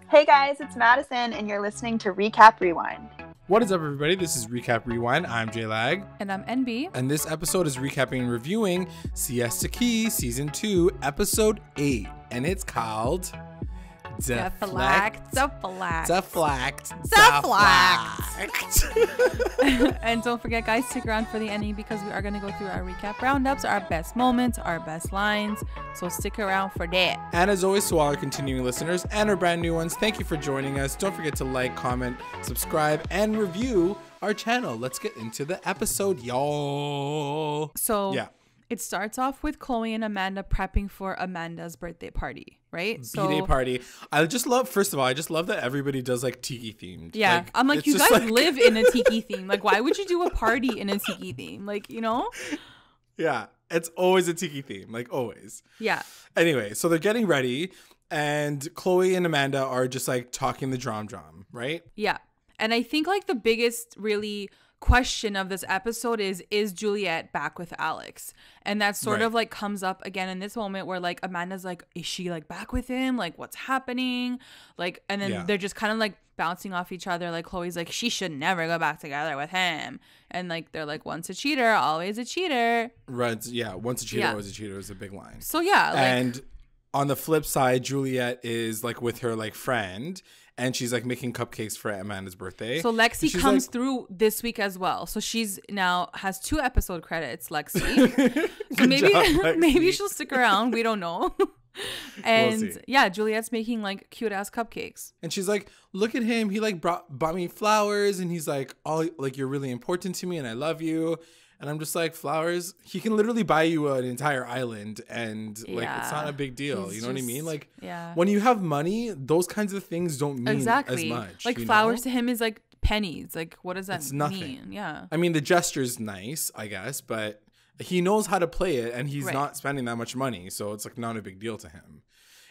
Hey guys, it's Madison, and you're listening to Recap Rewind. What is up, everybody? This is Recap Rewind. I'm JLAG. And I'm NB. And this episode is recapping and reviewing Siesta Season 2, Episode 8. And it's called... Deflect. And don't forget, guys, stick around for the ending because we are going to go through our recap roundups, our best moments, our best lines. So stick around for that. And as always, to all our continuing listeners and our brand new ones, thank you for joining us. Don't forget to like, comment, subscribe, and review our channel. Let's get into the episode, y'all. So yeah. It starts off with Chloe and Amanda prepping for Amanda's birthday party, right? B-Day party. I just love that everybody does like tiki themed. Yeah. Like, I'm like, you guys live in a tiki theme. Like, why would you do a party in a tiki theme? Like, you know? Yeah. It's always a tiki theme. Like, always. Yeah. Anyway, so they're getting ready and Chloe and Amanda are just like talking the drum, right? Yeah. And I think like the biggest really question of this episode is Juliet back with Alex? And that sort of like comes up again in this moment where like Amanda's like, is she like back with him? Like, what's happening? Like, and then they're just kind of like bouncing off each other. Like Chloe's like, she should never go back together with him. And like they're like, once a cheater, always a cheater. Right. Yeah. Once a cheater, always a cheater is a big line. So yeah. Like, and on the flip side, Juliet is like with her like friend. And she's like making cupcakes for Amanda's birthday. So Lexi comes through this week as well. So she's now has 2 episode credits, Lexi. So maybe she'll stick around. We don't know. And we'll yeah, Juliet's making like cute ass cupcakes. And she's like, look at him. He like bought me flowers. And he's like, oh, like you're really important to me and I love you. And I'm just like, flowers? He can literally buy you an entire island and like it's not a big deal. You know what I mean? Like when you have money, those kinds of things don't mean as much. Like flowers to him is like pennies. Like what does that it's nothing. mean? Yeah. I mean, the gesture's nice, I guess, but he knows how to play it and he's not spending that much money. So it's like not a big deal to him.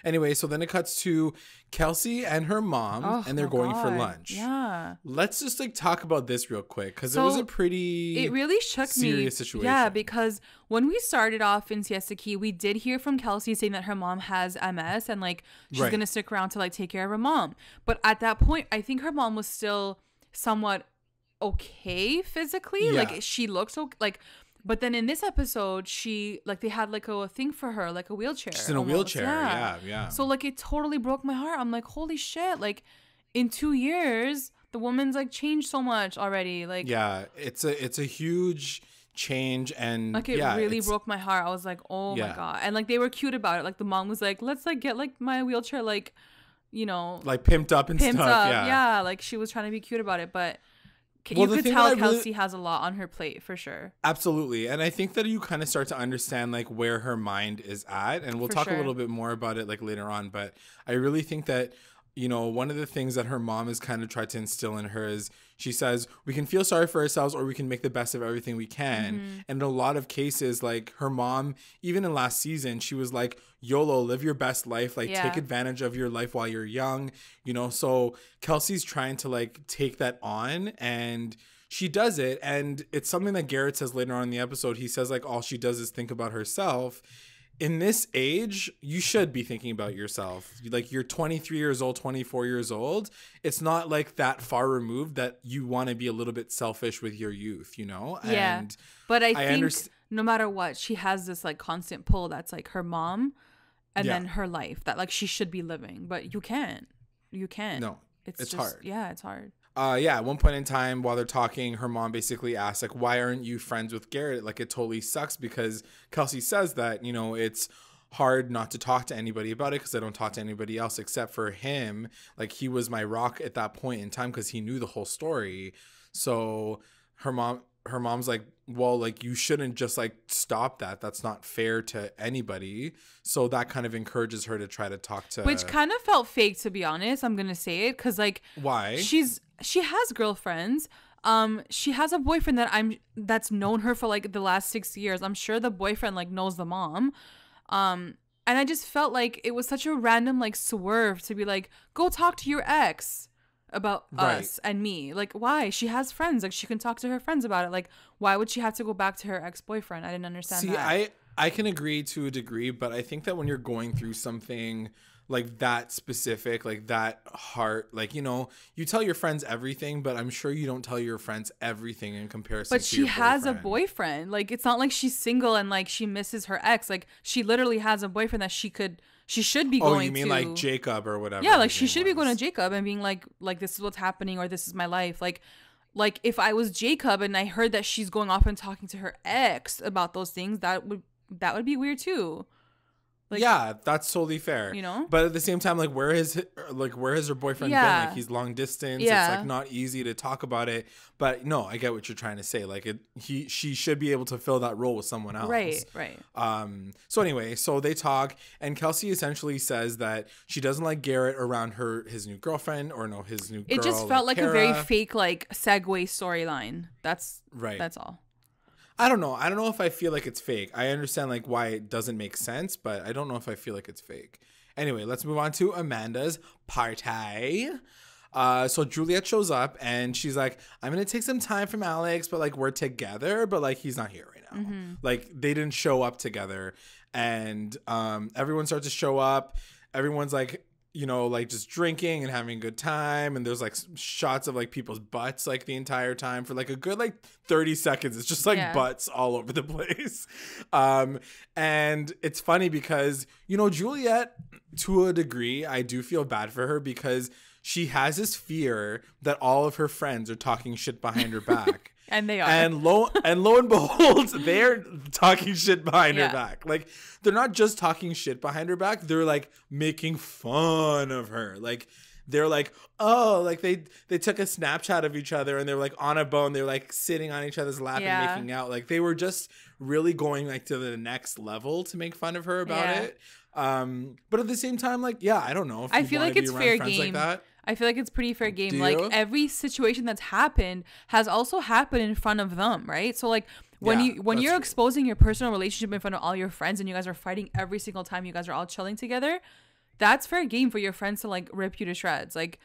Anyway, so then it cuts to Kelsey and her mom, and they're going for lunch. Yeah. Let's just like talk about this real quick because it was a pretty it really shook serious situation. Yeah, because when we started off in Siesta Key, we did hear from Kelsey saying that her mom has MS and like she's going to stick around to like take care of her mom. But at that point, I think her mom was still somewhat okay physically. Yeah. Like she looked like. But then in this episode, she like they had like a thing for her, like a wheelchair. She's in a wheelchair. Yeah. So like it totally broke my heart. I'm like, holy shit! Like in 2 years, the woman's like changed so much already. Like it's a huge change and like it really broke my heart. I was like, oh my god! And like they were cute about it. Like the mom was like, let's like get like my wheelchair like, you know, like pimped up and stuff. Yeah. Like she was trying to be cute about it, but. You could tell Kelsey has a lot on her plate for sure. Absolutely. And I think that you kind of start to understand like where her mind is at. And we'll talk a little bit more about it like later on. But I really think that, you know, one of the things that her mom has kind of tried to instill in her is she says, we can feel sorry for ourselves or we can make the best of everything we can. Mm-hmm. And in a lot of cases, like her mom, even in last season, she was like, YOLO, live your best life. Like take advantage of your life while you're young, you know? So Kelsey's trying to like take that on and she does it. And it's something that Garrett says later on in the episode. He says like all she does is think about herself. In this age, you should be thinking about yourself. Like you're 23 years old, 24 years old. It's not like that far removed that you want to be a little bit selfish with your youth, you know? Yeah. And but I think no matter what, she has this like constant pull that's like her mom and then her life that like she should be living. But you can't. You can't. No, it's just hard. Yeah, it's hard. At one point in time while they're talking, her mom basically asks, like, why aren't you friends with Garrett? Like, it totally sucks because Kelsey says that, you know, it's hard not to talk to anybody about it because I don't talk to anybody else except for him. Like, he was my rock at that point in time because he knew the whole story. So her mom's like, well, like, you shouldn't just, like, stop that. That's not fair to anybody. So that kind of encourages her to try to talk to... Which kind of felt fake, to be honest. I'm going to say it because, like... Why? She has girlfriends. She has a boyfriend that's known her for like the last 6 years. I'm sure the boyfriend like knows the mom. And I just felt like it was such a random like swerve to be like, go talk to your ex about us and me. Like, why? She has friends. Like, she can talk to her friends about it. Like, why would she have to go back to her ex-boyfriend? I didn't understand that. I can agree to a degree, but I think that when you're going through something like that specific, like that heart, like, you know, you tell your friends everything, but I'm sure you don't tell your friends everything in comparison but to she your has boyfriend. a boyfriend. Like, it's not like she's single and like she misses her ex. Like, she literally has a boyfriend that she should be going to. Oh, you mean like Jacob or whatever? Yeah, like she should be going to Jacob and being like this is what's happening, or this is my life. Like if I was Jacob and I heard that she's going off and talking to her ex about those things, that would be weird too. Like, yeah, that's totally fair. You know? But at the same time, like where has her boyfriend been? Like, he's long distance. Yeah. It's like not easy to talk about it. But no, I get what you're trying to say. Like she should be able to fill that role with someone else. Right. So anyway, so they talk, and Kelsey essentially says that she doesn't like Garrett around his new girlfriend, or no, his new girl. It just felt like Kara. a very fake like segue storyline. That's right. That's all. I don't know if I feel like it's fake. I understand like why it doesn't make sense, but I don't know if I feel like it's fake. Anyway, let's move on to Amanda's party. So Juliet shows up and she's like, I'm going to take some time from Alex, but like we're together, but like he's not here right now. Mm-hmm. Like they didn't show up together, and everyone starts to show up. Everyone's like, you know, like just drinking and having a good time, and there's like shots of like people's butts like the entire time for like a good like 30 seconds. It's just like butts all over the place. And it's funny because, you know, Juliet, to a degree, I do feel bad for her because she has this fear that all of her friends are talking shit behind her back. And they are. And lo and behold, they're talking shit behind her back. Like, they're not just talking shit behind her back. They're like making fun of her. Like, they're like, oh, like they took a Snapchat of each other and they're like on a bone. They're like sitting on each other's lap and making out. Like, they were just really going like to the next level to make fun of her about it. But at the same time, like, yeah, I don't know. If I feel like it's fair game. Like that. I feel like it's pretty fair game. Like, every situation that's happened has also happened in front of them, right? So like when you're exposing your personal relationship in front of all your friends and you guys are fighting every single time you guys are all chilling together, that's fair game for your friends to like rip you to shreds. Like,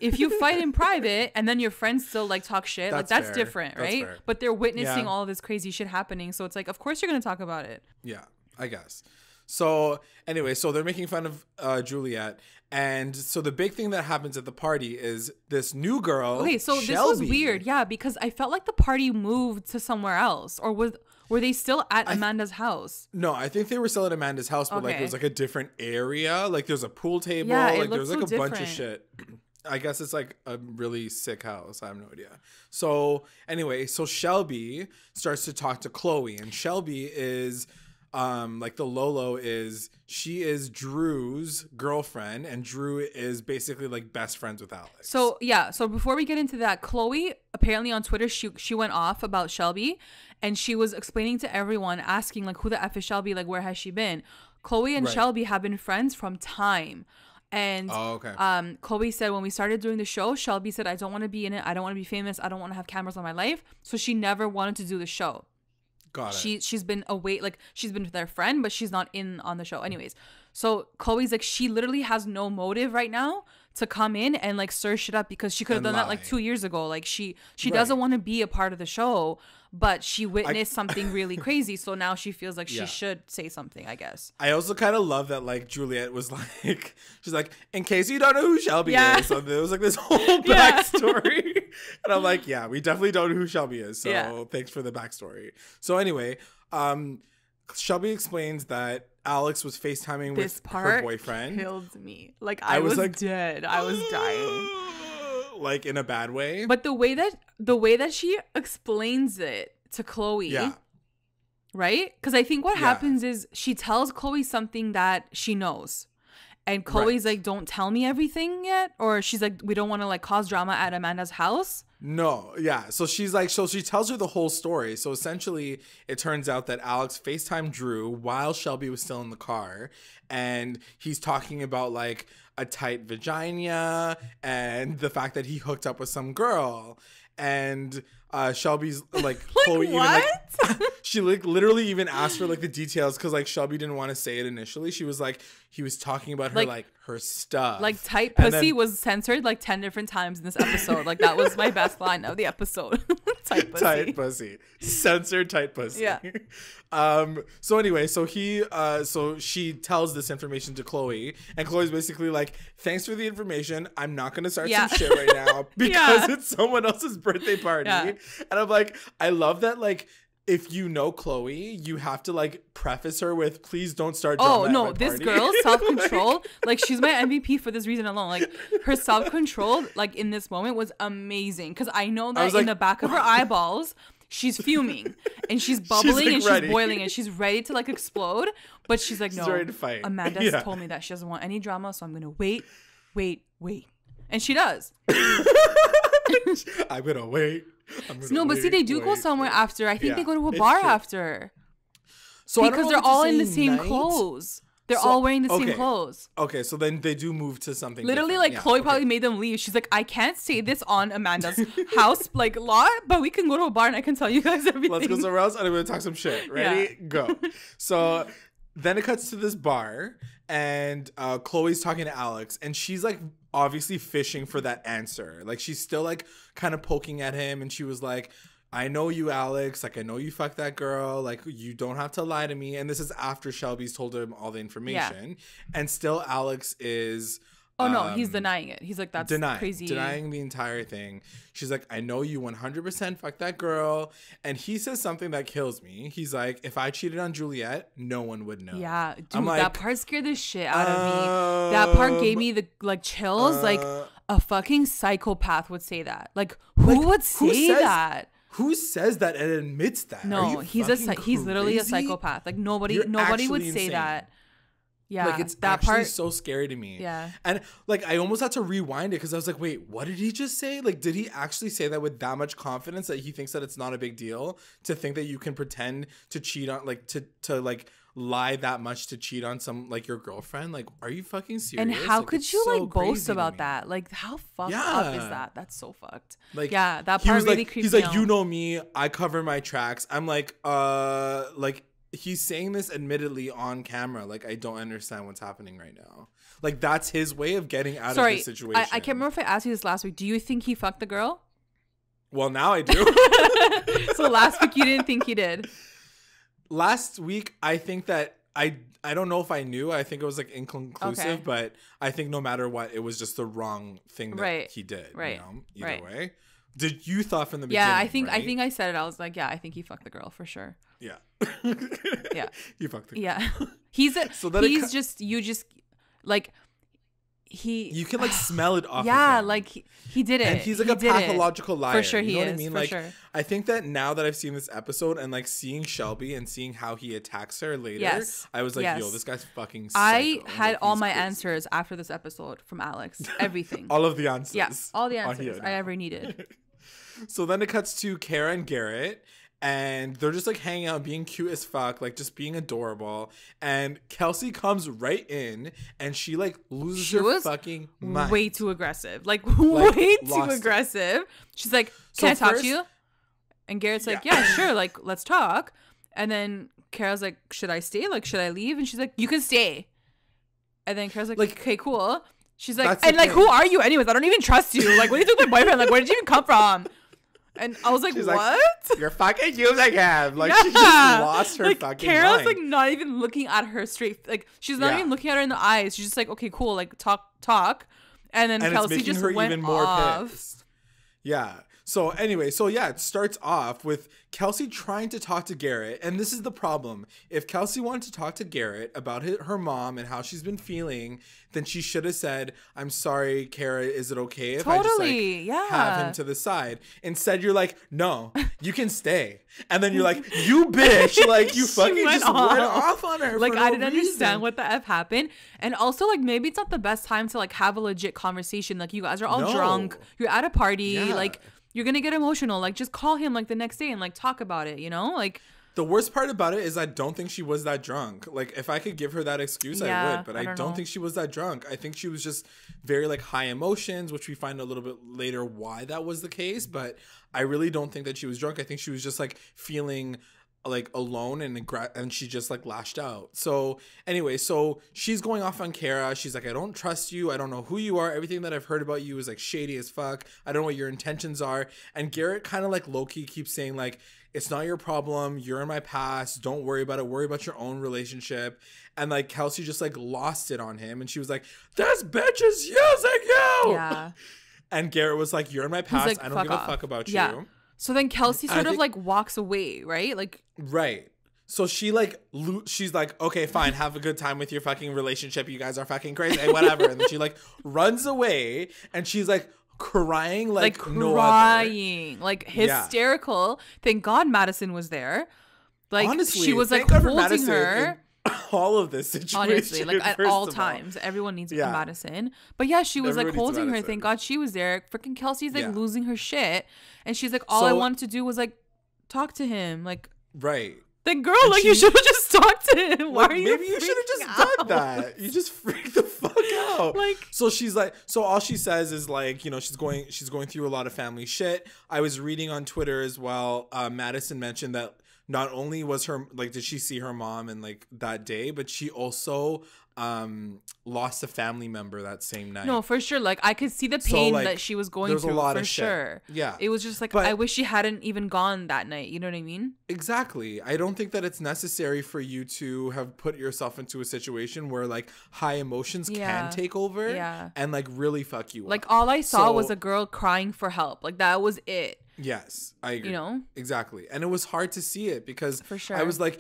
if you fight in private and then your friends still like talk shit, that's different, right? That's but they're witnessing all this crazy shit happening, so it's like, of course you're gonna talk about it. Yeah, I guess. So anyway, so they're making fun of Juliet. And so the big thing that happens at the party is this new girl, okay, so Shelby. This was weird, yeah, because I felt like the party moved to somewhere else, or were they still at Amanda's house? No, I think they were still at Amanda's house, but like it was like a different area. Like there's a pool table, like there's like so a bunch of shit. I guess it's like a really sick house. I have no idea. So anyway, so Shelby starts to talk to Chloe, and Shelby is like the Lolo she is Drew's girlfriend, and Drew is basically like best friends with Alex. So yeah, so before we get into that, Chloe apparently on Twitter she went off about Shelby, and she was explaining to everyone, asking like, who the F is Shelby, like where has she been? Chloe and Shelby have been friends from time. And Chloe said when we started doing the show, Shelby said, I don't want to be in it, I don't want to be famous, I don't want to have cameras on my life. So she never wanted to do the show. Got it. She's been away, like she's been with their friend, but she's not in on the show. Anyways, so Chloe's like, she literally has no motive right now to come in and like stir shit up, because she could have done that like 2 years ago. Like she doesn't want to be a part of the show, but she witnessed something really crazy, so now she feels like she should say something, I guess. I also kind of love that like Juliet was like, she's like, in case you don't know who Shelby is, so there was like this whole backstory. And I'm like, yeah, we definitely don't know who Shelby is, so thanks for the backstory. So anyway, Shelby explains that Alex was FaceTiming with her boyfriend. Killed me. Like I was like, dead. I was dying. Like in a bad way. But the way that she explains it to Chloe, right? Because I think what happens is she tells Chloe something that she knows, and Chloe's like, "Don't tell me everything yet," or she's like, "We don't want to like cause drama at Amanda's house." No, yeah. So she's like, so she tells her the whole story. So essentially, it turns out that Alex FaceTimed Drew while Shelby was still in the car, and he's talking about like a tight vagina and the fact that he hooked up with some girl. And Shelby's like, Chloe even like she like literally even asked for like the details, because like Shelby didn't want to say it initially. She was like, he was talking about her like her stuff. Like tight pussy was censored like 10 different times in this episode. Like that was my best line of the episode. Tight pussy. Tight pussy. Censored tight pussy. Yeah. So anyway, so she tells this information to Chloe, and Chloe's basically like, thanks for the information. I'm not going to start some shit right now because it's someone else's birthday party. Yeah. And I'm like, I love that, like, if you know Chloe, you have to like preface her with, please don't start drama at my party. This girl's self-control, like she's my MVP for this reason alone. Like her self-control, like in this moment was amazing. Because I know that in the back of her eyeballs, she's fuming and she's bubbling and she's boiling and she's ready to like explode. But she's like, no, ready to fight. Amanda told me that she doesn't want any drama. So I'm going to wait. And she does. I'm going to wait. But see, they do go somewhere after. I think they go to a bar after. So because they're all in the same clothes. They're all wearing the same clothes. Okay, so then they do move to something literally different. Chloe probably made them leave. She's like, I can't say this on Amanda's house like lot, but we can go to a bar and I can tell you guys everything. Let's go somewhere else and I'm gonna talk some shit. Ready? Go. So then it cuts to this bar and Chloe's talking to Alex and she's like obviously fishing for that answer. Like she's still like kind of poking at him and she was like, I know you, Alex. Like, I know you fucked that girl. Like, you don't have to lie to me. And this is after Shelby's told him all the information. Yeah. And still Alex is... Oh, no, he's denying it. He's like, that's crazy. Denying the entire thing. She's like, I know you 100% fucked that girl. And he says something that kills me. He's like, if I cheated on Juliet, no one would know. Yeah, dude, that part scared the shit out of me. That part gave me the, like, chills. Like, a fucking psychopath would say that. Like, who would say that? Who says that and admits that? No, he's literally a psychopath. Like nobody would say that. Yeah, like it's that actually so scary to me. Yeah, and like I almost had to rewind it because I was like, wait, what did he just say? Like, did he actually say that with that much confidence that he thinks that it's not a big deal to think that you can pretend to cheat on, like to like lie that much to cheat on some like your girlfriend? Like, are you fucking serious? And how like, could you like boast about that? Like, how fucked up is that? That's so fucked. Like, yeah, that part really creeped me out. He's like, you know me, I cover my tracks. I'm like, he's saying this admittedly on camera. Like, I don't understand what's happening right now. Like, that's his way of getting out of this situation. I can't remember if I asked you this last week. Do you think he fucked the girl? Well, now I do. So last week you didn't think he did. Last week, I think that I don't know if I knew. I think it was like inconclusive, but I think no matter what, it was just the wrong thing that he did. Right. You know? Either way. Did you thought from the beginning? Yeah, I think I said it. I was like, yeah, I think he fucked the girl for sure. Yeah. Yeah. He fucked the girl. Yeah. You can like smell it off. Yeah, of him. like he did it. And he's like a pathological liar. For sure he is. What I mean? For like sure. I think that now that I've seen this episode and like seeing Shelby and seeing how he attacks her later, I was like, yo, this guy's fucking psycho. I had all my answers after this episode from Alex. Everything. All of the answers. Yeah, all the answers I ever needed. So then it cuts to Kara and Garrett. And they're just like hanging out, being cute as fuck, like just being adorable. And Kelsey comes right in and she like loses her fucking mind. Way too aggressive. Like way too aggressive. She's like, can I talk to you? And Garrett's like, yeah, sure. Like, let's talk. And then Kara's like, should I stay? Like, should I leave? And she's like, you can stay. And then Kara's like okay, cool. She's like, and like, who are you anyways? I don't even trust you. Like, when you took my boyfriend, like, where did you even come from? And I was like, she's what? Like, you're fucking using him. Like, she just lost her fucking Kara's mind. like not even looking at her straight. Like, she's not even looking at her in the eyes. She's just like, okay, cool. Like, talk. And then Kelsey just went even more off. Pissed. Yeah. So anyway, it starts off with Kelsey trying to talk to Garrett. And this is the problem. If Kelsey wanted to talk to Garrett about her mom and how she's been feeling, then she should have said, I'm sorry, Kara, is it okay if I just like have him to the side? Instead, you're like, no, you can stay. And then you're like, you bitch. Like, you fucking just went off on her. Like, I didn't understand what the F happened. And also, like, maybe it's not the best time to like have a legit conversation. Like, you guys are all drunk. You're at a party. Like, you're going to get emotional. Like, just call him, like, the next day and, like, talk about it, you know? Like... The worst part about it is I don't think she was that drunk. Like, if I could give her that excuse, I would. But I don't think she was that drunk. I think she was just very, like, high emotions, which we find a little bit later why that was the case. But I really don't think that she was drunk. I think she was just, like, feeling like alone and she just like lashed out. So anyway, so she's going off on Kara. She's like, I don't trust you. I don't know who you are. Everything that I've heard about you is like shady as fuck. I don't know what your intentions are. And Garrett kind of like low-key keeps saying like, it's not your problem. You're in my past. Don't worry about it. Worry about your own relationship. And like Kelsey just like lost it on him. And she was like, this bitch is using you. Yeah. And Garrett was like, you're in my past. Like, I don't give a fuck about you. So then Kelsey sort of like walks away, right? Like, right. So she's like, okay, fine. Have a good time with your fucking relationship. You guys are fucking crazy. Hey, whatever. And then she like runs away and she's like crying like no other. Like hysterical. Yeah. Thank God Madison was there. Like, honestly, she was like holding her. All of this situation. Honestly, like at all times. Everyone needs Madison. But yeah, she was like holding her. Thank God she was there. Freaking Kelsey's like losing her shit. And she's like, all I wanted to do was like talk to him. Like, right. Then girl, and like you should have just talked to him. Why are you maybe you should have just done that. You just freaked the fuck out. Like, so she's like, so all she says is like, you know, she's going through a lot of family shit. I was reading on Twitter as well. Madison mentioned that not only was her like, did she see her mom and like that day, but she also lost a family member that same night. No, for sure. Like I could see the pain that she was going through. A lot for sure. Yeah, it was just like, but I wish she hadn't even gone that night. You know what I mean? Exactly. I don't think that it's necessary for you to have put yourself into a situation where like high emotions can take over and like really fuck you up. Like all I saw was a girl crying for help. Like that was it. Yes, I agree. You know? Exactly. And it was hard to see it because for sure. I was like,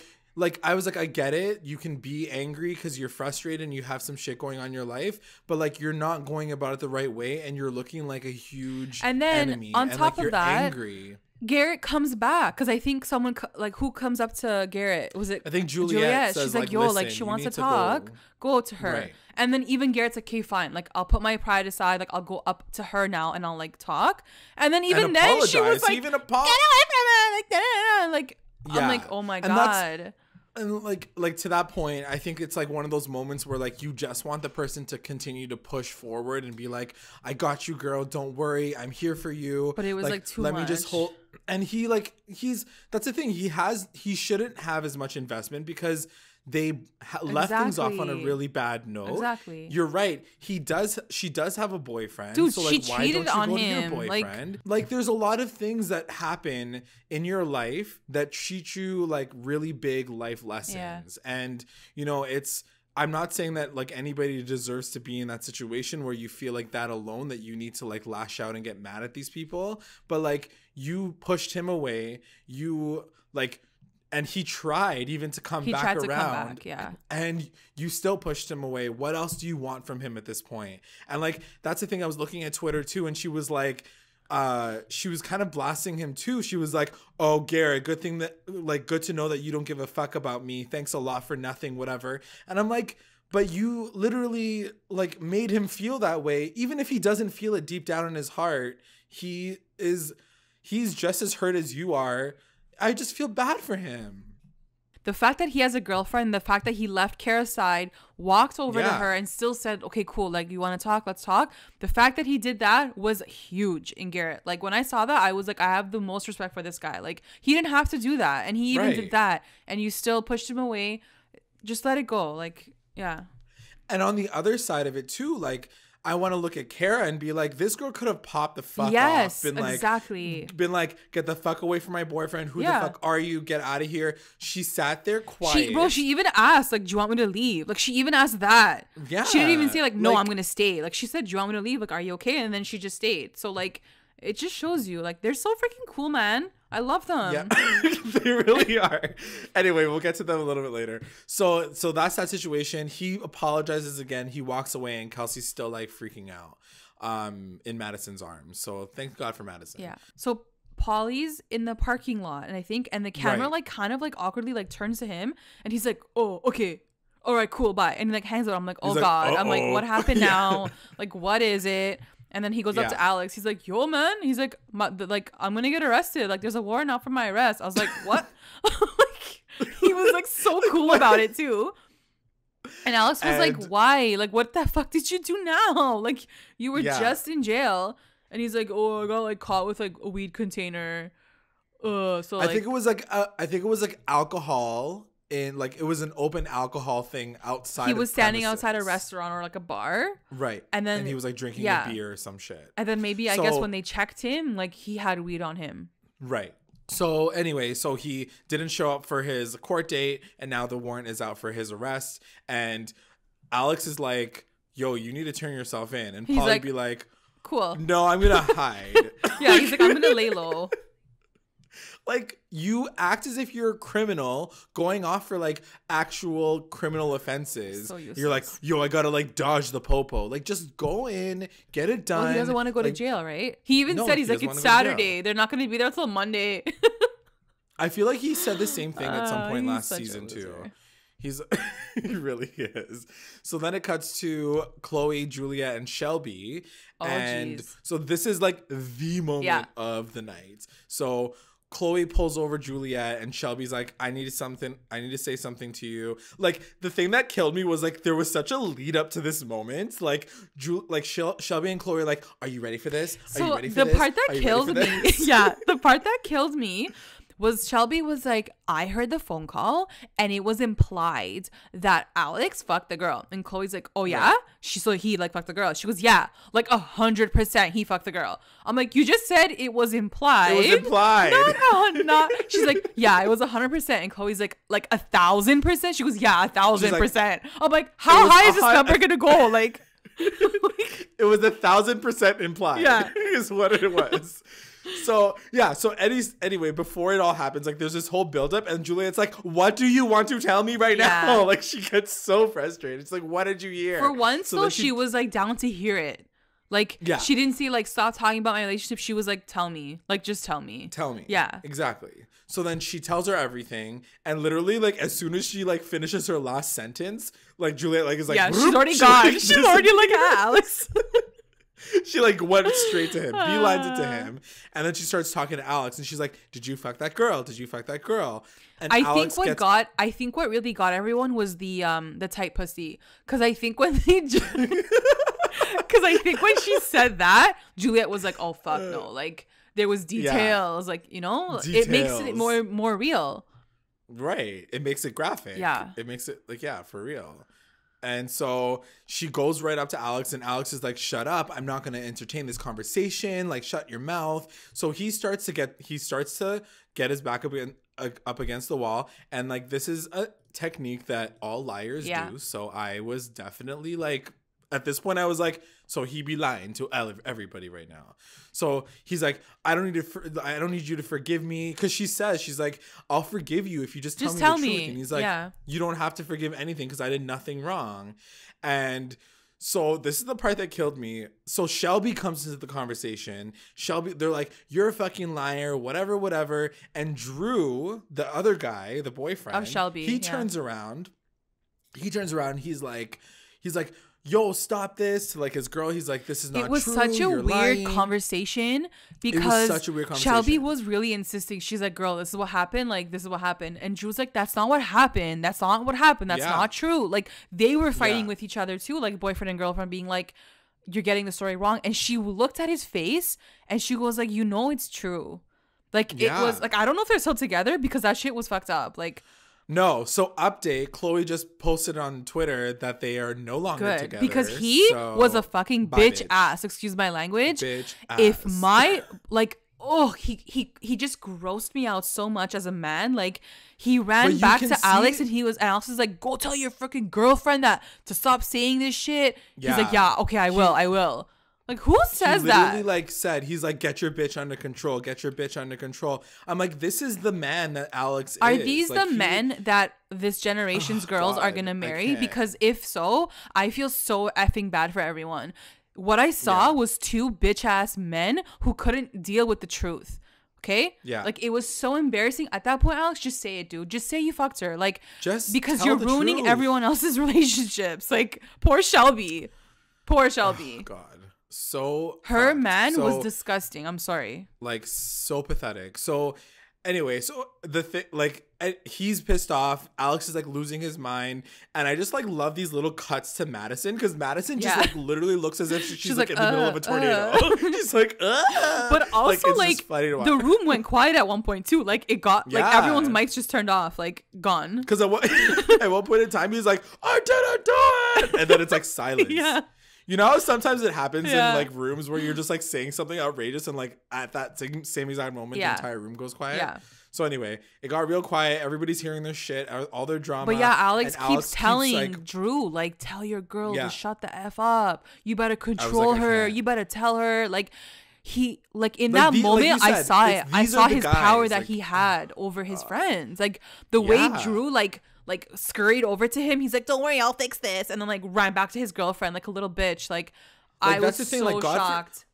I get it. You can be angry because you're frustrated and you have some shit going on in your life, but like you're not going about it the right way and you're looking like a huge enemy. On top of that, angry. Garrett comes back because I think someone like who comes up to Garrett, was it? I think Juliet says, she's like, yo, like she wants to talk. Go to her. Right. And then even Garrett's like, okay, fine. Like I'll put my pride aside. Like I'll go up to her now and I'll like talk. And then even then she was like, even get away from her. Like I'm like, oh my God. And like to that point, I think it's like one of those moments where like you just want the person to continue to push forward and be like, I got you, girl. Don't worry. I'm here for you. But it was like too much. Let me just hold. And that's the thing. He shouldn't have as much investment because they left things off on a really bad note. Exactly. You're right. She does have a boyfriend. Dude, so she like, why cheated don't you on go to your him. boyfriend? Like there's a lot of things that happen in your life that teach you like really big life lessons. Yeah. And you know, I'm not saying that like anybody deserves to be in that situation where you feel like that alone, that you need to like lash out and get mad at these people. But like you pushed him away. And he tried even to come back around. And you still pushed him away. What else do you want from him at this point? And like, that's the thing. I was looking at Twitter too. And she was like, she was kind of blasting him too. She was like, oh, Garrett, good to know that you don't give a fuck about me. Thanks a lot for nothing, whatever. And I'm like, but you literally like made him feel that way. Even if he doesn't feel it deep down in his heart, he's just as hurt as you are. I just feel bad for him. The fact that he has a girlfriend, the fact that he left Kara's side, walked over to her and still said, okay, cool. Like, you want to talk? Let's talk. The fact that he did that was huge in Garrett. Like, when I saw that, I was like, I have the most respect for this guy. Like, he didn't have to do that. And he even did that. And you still pushed him away. Just let it go. Like, yeah. And on the other side of it too, like, I want to look at Kara and be like, this girl could have popped the fuck off. Yes, exactly. Been like, get the fuck away from my boyfriend. Who the fuck are you? Get out of here. She sat there quiet. She even asked, like, do you want me to leave? Like, she even asked that. Yeah. She didn't even say, like, no, I'm going to stay. Like, she said, do you want me to leave? Like, are you okay? And then she just stayed. So, like, it just shows you, like, they're so freaking cool, man. I love them. Yeah, they really are. Anyway, we'll get to them a little bit later. So that's that situation. He apologizes again. He walks away, and Kelsey's still like freaking out in Madison's arms. So thank God for Madison. Yeah. So Pauly's in the parking lot, and the camera like kind of like awkwardly like turns to him, and he's like, "Oh, okay. All right, cool, bye." And he like hangs out. I'm like, "Oh God." Like, I'm like, "What happened now? Like, what is it?" And then he goes up to Alex. He's like, yo, man. He's like, I'm going to get arrested. Like, there's a warrant out for my arrest. I was like, what? Like, he was, like, so cool about it, too. And Alex was like, why? Like, what the fuck did you do now? Like, you were just in jail. And he's like, oh, I got, like, caught with, like, a weed container. So I think it was like alcohol in like it was an open alcohol thing outside. He was standing outside a restaurant or like a bar, right? And then he was like drinking a beer or some shit. And then maybe I guess when they checked him, like he had weed on him, right? So anyway, so he didn't show up for his court date, and now the warrant is out for his arrest. And Alex is like, "Yo, you need to turn yourself in," and Pauly be like, "Cool, no, I'm gonna hide." Yeah, he's like, "I'm gonna lay low." Like, you act as if you're a criminal going off for like actual criminal offenses. So you're like, yo, I gotta like dodge the popo. Like, just go in, get it done. Well, he doesn't want to go to jail, right? He even said he's like, it's Saturday. They're not gonna be there till Monday. I feel like he said the same thing at some point last season too. He really is. So then it cuts to Chloe, Juliet, and Shelby. So this is like the moment of the night. So Chloe pulls over Juliet, and Shelby's like, I need to say something to you. Like, the thing that killed me was like there was such a lead up to this moment. Like, Shelby and Chloe are like, are you ready for this? Are you ready for this? The part that killed me, the part that killed me was Shelby was like, I heard the phone call and it was implied that Alex fucked the girl. And Chloe's like, oh yeah? Right. He like fucked the girl. She goes, yeah, like 100% he fucked the girl. I'm like, you just said it was implied. It was implied. No, not. She's like, yeah, it was 100%. And Chloe's like 1,000%. She goes, yeah, 1,000%. I'm like, how high is this number gonna go? Like, it was 1,000% implied. Yeah, is what it was. So anyway, before it all happens, like there's this whole buildup, and Juliet's like, what do you want to tell me right now? Like, she gets so frustrated. It's like, what did you hear? For once, though, she was like down to hear it. Like, she didn't see like, stop talking about my relationship. She was like, tell me. Like, just tell me. Tell me. Yeah. Exactly. So then she tells her everything, and literally, like, as soon as she like finishes her last sentence, like Juliet like is like, she's already gone. She's already like, Alex. She like went straight to him, beelines it to him, and then she starts talking to Alex, and she's like, "Did you fuck that girl? Did you fuck that girl?" And I think what really got everyone was the tight pussy, because I think when when she said that, Juliet was like, "Oh fuck no!" Like there was details, like it makes it more real. Right, it makes it graphic. Yeah, it makes it like for real. And so she goes right up to Alex, and Alex is like, shut up. I'm not going to entertain this conversation. Like, shut your mouth. So he starts to get his back up against the wall. And like, this is a technique that all liars do. So I was definitely like, at this point I was like, so he be lying to everybody right now. So he's like, I don't need you to forgive me, because she's like, I'll forgive you if you just tell me the truth. And he's like, you don't have to forgive anything because I did nothing wrong. And so this is the part that killed me. So Shelby comes into the conversation. They're like, you're a fucking liar, whatever. And Drew, the other guy, the boyfriend of Shelby, he turns around. He's like, yo, stop this. To like his girl, he's like, this is not true. It was such a weird conversation, because Shelby was really insisting. She's like, girl, this is what happened. Like, this is what happened. And Drew was like, that's not what happened. That's not what happened. That's not true. Like, they were fighting with each other too, like boyfriend and girlfriend, being like, you're getting the story wrong. And she looked at his face and she goes like, it's true. Like, it was like, I don't know if they're still together, because that shit was fucked up. Like, no. So update, Chloe just posted on Twitter that they are no longer together. Because he was a fucking bitch ass. Excuse my language. Bitch ass. If my he just grossed me out so much as a man. Like, he ran back to Alex, and Alex is like, go tell your freaking girlfriend to stop saying this shit. He's like, yeah, okay, I will. Like, who says that? He literally he's like, get your bitch under control. Get your bitch under control. I'm like, this is the man that Alex are is. Are these the men that this generation's girls are going to marry? Because if so, I feel so effing bad for everyone. What I saw was two bitch ass men who couldn't deal with the truth. Okay? Yeah. Like, it was so embarrassing. At that point, Alex, just say it, dude. Just say you fucked her. Like, just because you're ruining everyone else's relationships. Like, poor Shelby. Oh, God. So her man was disgusting. I'm sorry. Like, so pathetic. So Anyway, so the thing, like, he's pissed off. Alex is like losing his mind, and I just like love these little cuts to Madison, because Madison just like literally looks as if she's like in the middle of a tornado. She's like, but also like the room went quiet at one point too. Like it got like everyone's mics just turned off, like gone. Because at one point in time, he's like, I didn't do it, and then it's like silence. Yeah. You know how sometimes it happens in like rooms where you're just like saying something outrageous, and like at that same exact moment the entire room goes quiet. Yeah. So anyway, it got real quiet. Everybody's hearing their shit, all their drama. But yeah, Alex keeps telling like, Drew, like, tell your girl to shut the F up. You better control her. You better tell her. Like, he, like, in that moment, like said, I saw it. I saw his power that he had over his friends. Like, the way Drew, like scurried over to him. He's like, don't worry, I'll fix this. And then, like, ran back to his girlfriend like a little bitch. Like I was so shocked.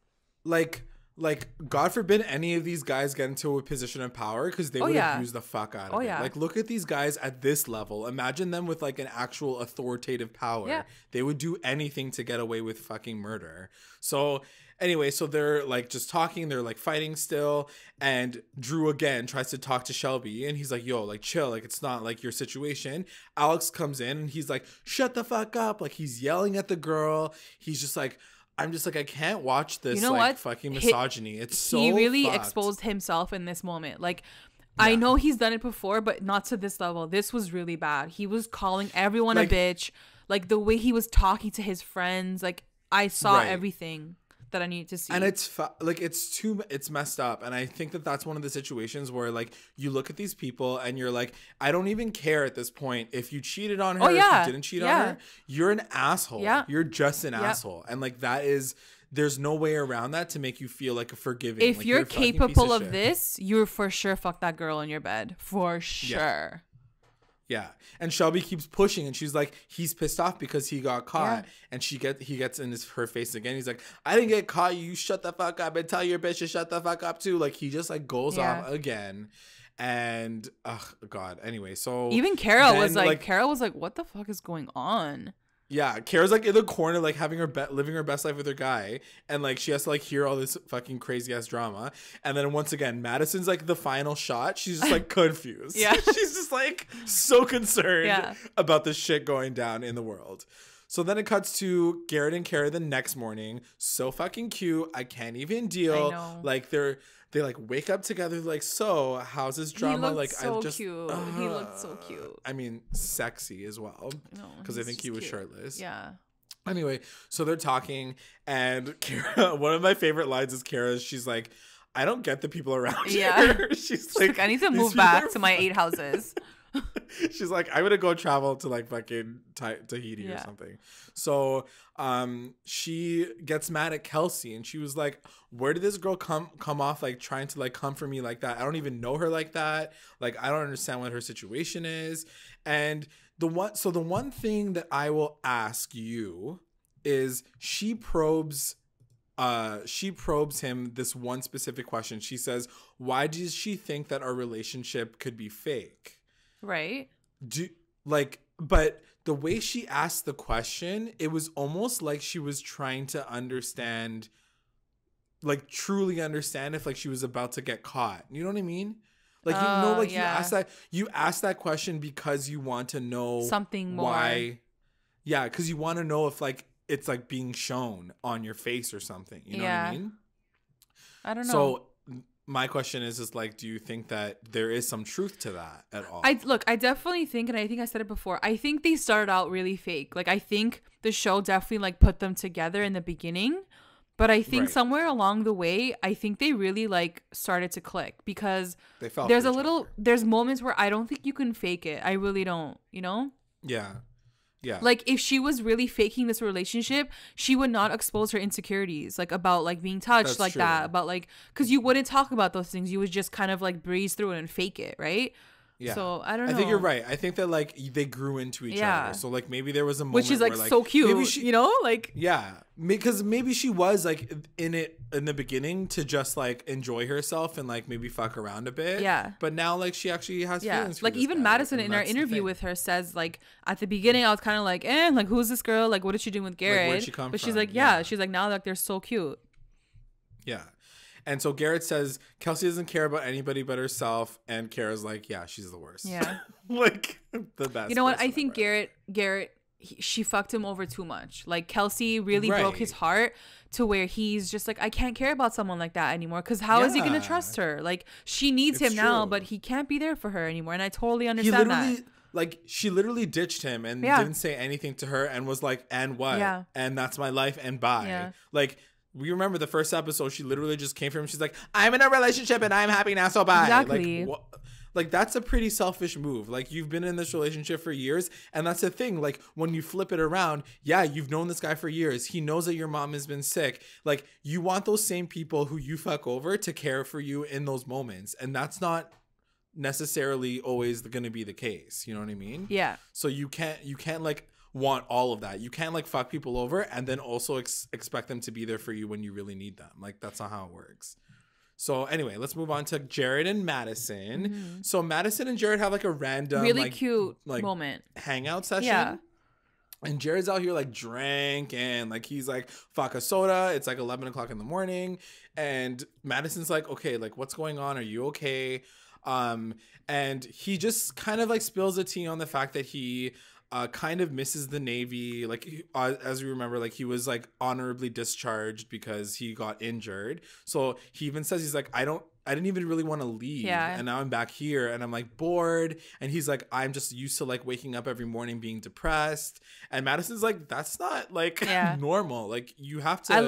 God forbid any of these guys get into a position of power, because they would have used the fuck out of it. Like, look at these guys at this level. Imagine them with like an actual authoritative power. Yeah. They would do anything to get away with fucking murder. So anyway, so they're like just talking, they're like fighting still, and Drew again tries to talk to Shelby, and he's like, yo, like chill, like it's not like your situation. Alex comes in and he's like, shut the fuck up. Like he's yelling at the girl. He's just like, I'm just like, I can't watch this, fucking misogyny. It's so he really fucked. Exposed himself in this moment. Like, I know he's done it before, but not to this level. This was really bad. He was calling everyone a bitch. Like, the way he was talking to his friends. Like, I saw everything that I needed to see. And it's messed up. And I think that that's one of the situations where, like, you look at these people and you're like, I don't even care at this point if you cheated on her, if you didn't cheat on her. You're an asshole. Yeah. You're just an asshole. And like, there's no way around that to make you feel like a forgiving. If like, you're capable of this, you're for sure fuck that girl in your bed. For sure. Yeah. And Shelby keeps pushing, and she's like, he's pissed off because he got caught. Yeah. And he gets in her face again. He's like, I didn't get caught. You shut the fuck up, and tell your bitch to shut the fuck up too. Like, he just like goes off again. And oh God. Anyway, so even Kara was like, what the fuck is going on? Yeah, Kara's like in the corner, like having living her best life with her guy, and like she has to like hear all this fucking crazy ass drama. And then once again, Madison's like the final shot. She's just like confused. Yeah, she's just like so concerned about the shit going down in the world. So then it cuts to Garrett and Kara the next morning. So fucking cute. I can't even deal. I know. Like they like wake up together, like, so how's this drama? He looked like so cute. He looked so cute. I mean, sexy as well, because I think he was shirtless. Yeah. Anyway, so they're talking, and Kara, one of my favorite lines is Kara's. She's like, I don't get the people around here. She's like, I need to move back to my 8 houses. She's like, I'm gonna go travel to like fucking Tahiti or something. So she gets mad at Kelsey, and she was like, where did this girl come off like trying to like come for me like that? I don't even know her like that. Like, I don't understand what her situation is. And the one thing that I will ask you is, she probes him this one specific question. She says, why does she think that our relationship could be fake? Right. But the way she asked the question, it was almost like she was trying to understand, like truly understand if like she was about to get caught. You know what I mean? Like, you asked that question because you want to know something more. Why? Yeah, because you want to know if like it's like being shown on your face or something. You know what I mean? I don't know. So my question is like, do you think that there is some truth to that at all? I definitely think, and I think I said it before, I think they started out really fake. Like, I think the show definitely like put them together in the beginning, but I think somewhere along the way, I think they really like started to click, because there's moments where I don't think you can fake it. I really don't, you know? Yeah. Yeah. Like, if she was really faking this relationship, she would not expose her insecurities, like about like being touched. That's like true. That, about like, because you wouldn't talk about those things. You would just kind of like breeze through it and fake it, right? Yeah. So I don't know. I think you're right. I think that like they grew into each other. So like maybe there was a moment which is like, where, like so cute, maybe she, you know, like because maybe she was like in it in the beginning to just like enjoy herself and like maybe fuck around a bit. Yeah. But now like she actually has feelings. Like even Madison in our interview with her says like at the beginning I was kind of like like who's this girl? Like what is she doing with Garrett? Like, where'd she come from? She's like she's like now like they're so cute. Yeah. And so Garrett says Kelsey doesn't care about anybody but herself, and Kara's like, yeah, she's the worst. Yeah. Like the best. You know what? I think Garrett she fucked him over too much. Like Kelsey really broke his heart to where he's just like, I can't care about someone like that anymore. Because how is he going to trust her? Like she needs him now, but he can't be there for her anymore. And I totally understand that. Like she literally ditched him and didn't say anything to her and was like, and what? Yeah. And that's my life and bye. Yeah. Like we remember the first episode, she literally just came from him. She's like, I'm in a relationship and I'm happy now, so bye. Exactly. Like that's a pretty selfish move. Like you've been in this relationship for years, and that's the thing. Like when you flip it around, yeah, you've known this guy for years. He knows that your mom has been sick. Like you want those same people who you fuck over to care for you in those moments, and that's not necessarily always going to be the case. You know what I mean? Yeah. So you can't like want all of that. You can't like fuck people over and then also expect them to be there for you when you really need them. Like that's not how it works. So anyway, let's move on to Jared and Madison. Mm-hmm. So Madison and Jared have like a random, really cute moment hangout session. Yeah. And Jared's out here like drank and like he's like fuck a soda. It's like 11 o'clock in the morning. And Madison's like, okay, like what's going on? Are you okay? And he just kind of like spills the tea on the fact that he kind of misses the Navy. Like as we remember, like he was like honorably discharged because he got injured. So he even says, he's like, I didn't even really want to leave. Yeah. And now I'm back here and I'm like bored. And he's like, I'm just used to like waking up every morning being depressed. And Madison's like, that's not like normal. Like you have to. I